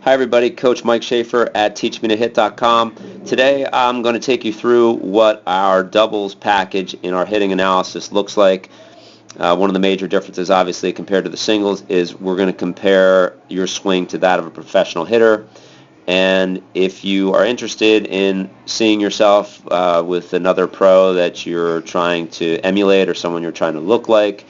Hi everybody, Coach Mike Schaefer at teachmetohit.com. Today I'm going to take you through what our doubles package in our hitting analysis looks like. One of the major differences obviously compared to the singles is we're going to compare your swing to that of a professional hitter. And if you are interested in seeing yourself with another pro that you're trying to emulate or someone you're trying to look like,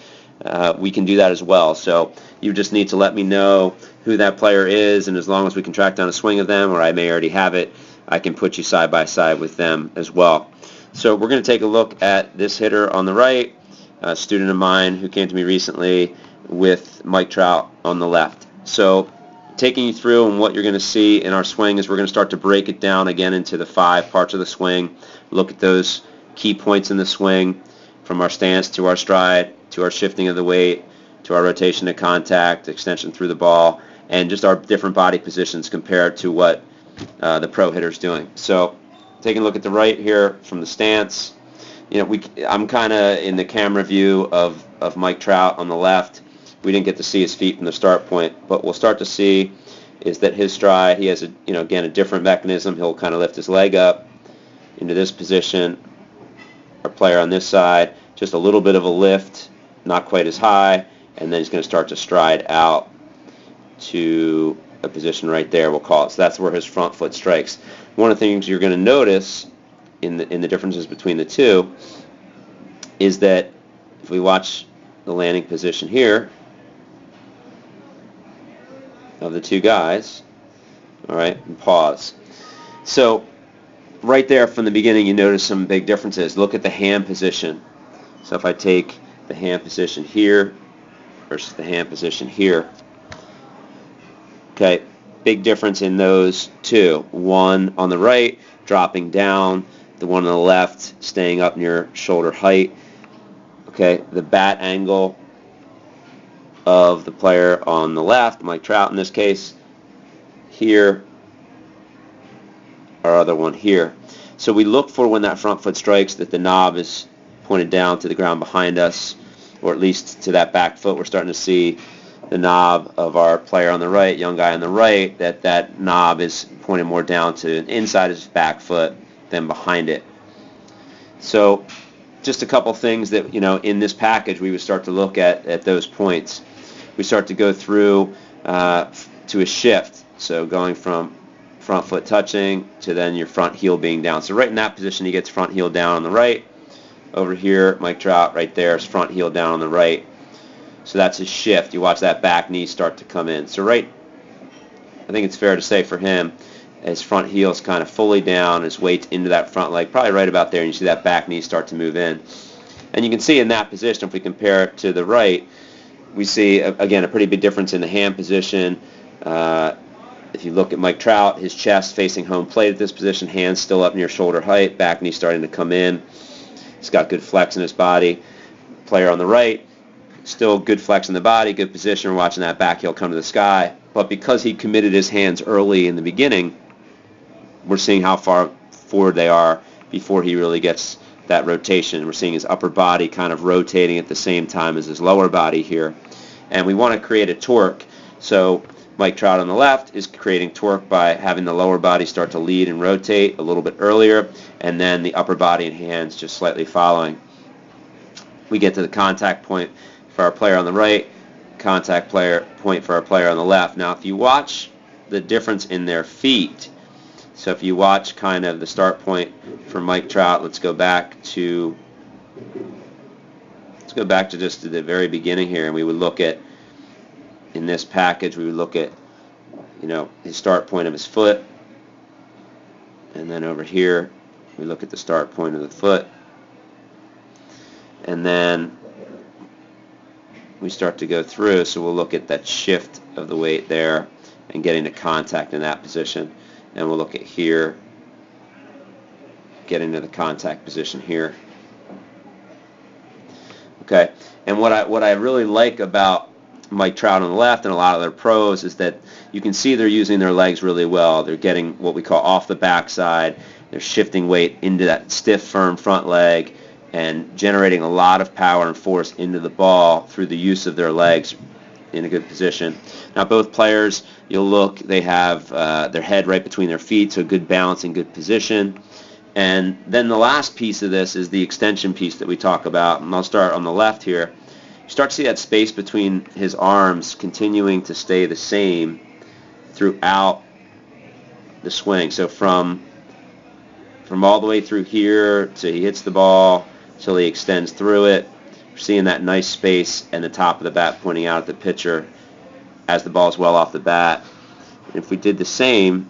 we can do that as well. So you just need to let me know who that player is, and as long as we can track down a swing of them, or I may already have it, I can put you side by side with them as well. So we're going to take a look at this hitter on the right, a student of mine who came to me recently with Mike Trout on the left. So taking you through and what you're going to see in our swing is we're going to start to break it down again into the 5 parts of the swing, look at those key points in the swing from our stance to our stride, to our shifting of the weight, to our rotation to contact, extension through the ball, and just our different body positions compared to what the pro hitter's doing. So taking a look at the right here from the stance, I'm kind of in the camera view of Mike Trout on the left. We didn't get to see his feet from the start point, but we'll start to see is that his stride, he has again a different mechanism. He'll kind of lift his leg up into this position. Our player on this side, just a little bit of a lift, not quite as high, and then he's going to start to stride out to a position right there, we'll call it. So that's where his front foot strikes. One of the things you're going to notice in the differences between the two is that if we watch the landing position here of the two guys, all right, and pause. So right there from the beginning, you notice some big differences. Look at the hand position. So if I take the hand position here versus the hand position here, okay, big difference in those two. One on the right dropping down, the one on the left staying up near shoulder height. Okay, the bat angle of the player on the left, Mike Trout in this case, here, our other one here. So we look for when that front foot strikes that the knob is pointed down to the ground behind us, or at least to that back foot. We're starting to see the knob of our player on the right, young guy on the right, that knob is pointed more down to inside his back foot than behind it. So just a couple things that, in this package we would start to look at those points. We start to go through to a shift, so going from front foot touching to then your front heel being down. So right in that position he gets front heel down on the right. Over here, Mike Trout right there is front heel down on the right. So that's his shift. You watch that back knee start to come in. So I think it's fair to say for him, his front heel is kind of fully down, his weight's into that front leg, probably right about there, and you see that back knee start to move in. And you can see in that position, if we compare it to the right, we see, again, a pretty big difference in the hand position. If you look at Mike Trout, his chest facing home plate at this position, hands still up near shoulder height, back knee starting to come in. He's got good flex in his body. Player on the right, still good flex in the body, good position. We're watching that back heel come to the sky. But because he committed his hands early in the beginning, we're seeing how far forward they are before he really gets that rotation. We're seeing his upper body kind of rotating at the same time as his lower body here. And we want to create a torque. So Mike Trout on the left is creating torque by having the lower body start to lead and rotate a little bit earlier, and then the upper body and hands just slightly following. We get to the contact point for our player on the right, contact point for our player on the left. Now, if you watch the difference in their feet, so if you watch kind of the start point for Mike Trout, let's go back to just to the very beginning here, and we would look at, in this package, we would look at, his start point of his foot, and then over here, we look at the start point of the foot, and then we start to go through, so we'll look at that shift of the weight there and getting to contact in that position, and we'll look at here, getting to the contact position here. Okay, and what I really like about Mike Trout on the left and a lot of their pros is that you can see they're using their legs really well. They're getting what we call off the backside. They're shifting weight into that stiff, firm front leg and generating a lot of power and force into the ball through the use of their legs in a good position. Now both players, you'll look, they have their head right between their feet, so good balance and good position. And then the last piece of this is the extension piece that we talk about, and I'll start on the left here. You start to see that space between his arms continuing to stay the same throughout the swing. So from all the way through here to he hits the ball till he extends through it, we're seeing that nice space and the top of the bat pointing out at the pitcher as the ball's well off the bat. And if we did the same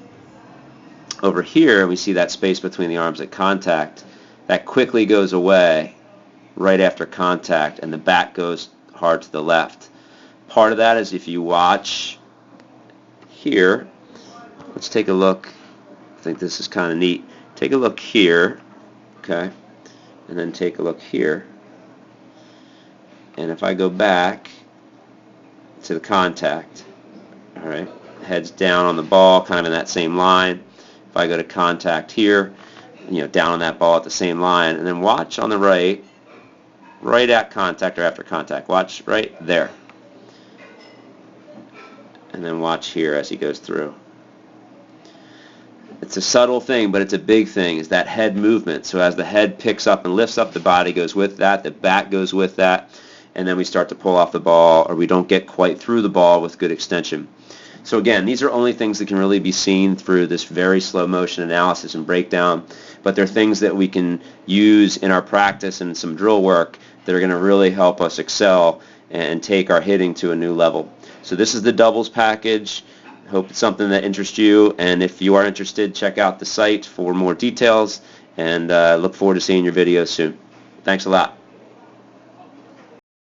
over here, we see that space between the arms at contact. That quickly goes away right after contact, and the bat goes hard to the left. Part of that is if you watch here, let's take a look. I think this is kind of neat. Take a look here, okay, and then take a look here. And if I go back to the contact, all right, head's down on the ball, kind of in that same line. If I go to contact here, down on that ball at the same line, and then watch on the right at contact or after contact. Watch right there. And then watch here as he goes through. It's a subtle thing, but it's a big thing, is that head movement. So as the head picks up and lifts up, the body goes with that, the bat goes with that, and then we start to pull off the ball, or we don't get quite through the ball with good extension. So again, these are only things that can really be seen through this very slow motion analysis and breakdown, but they're things that we can use in our practice and some drill work that are going to really help us excel and take our hitting to a new level. So this is the doubles package. Hope it's something that interests you, and if you are interested, check out the site for more details, and look forward to seeing your videos soon. Thanks a lot.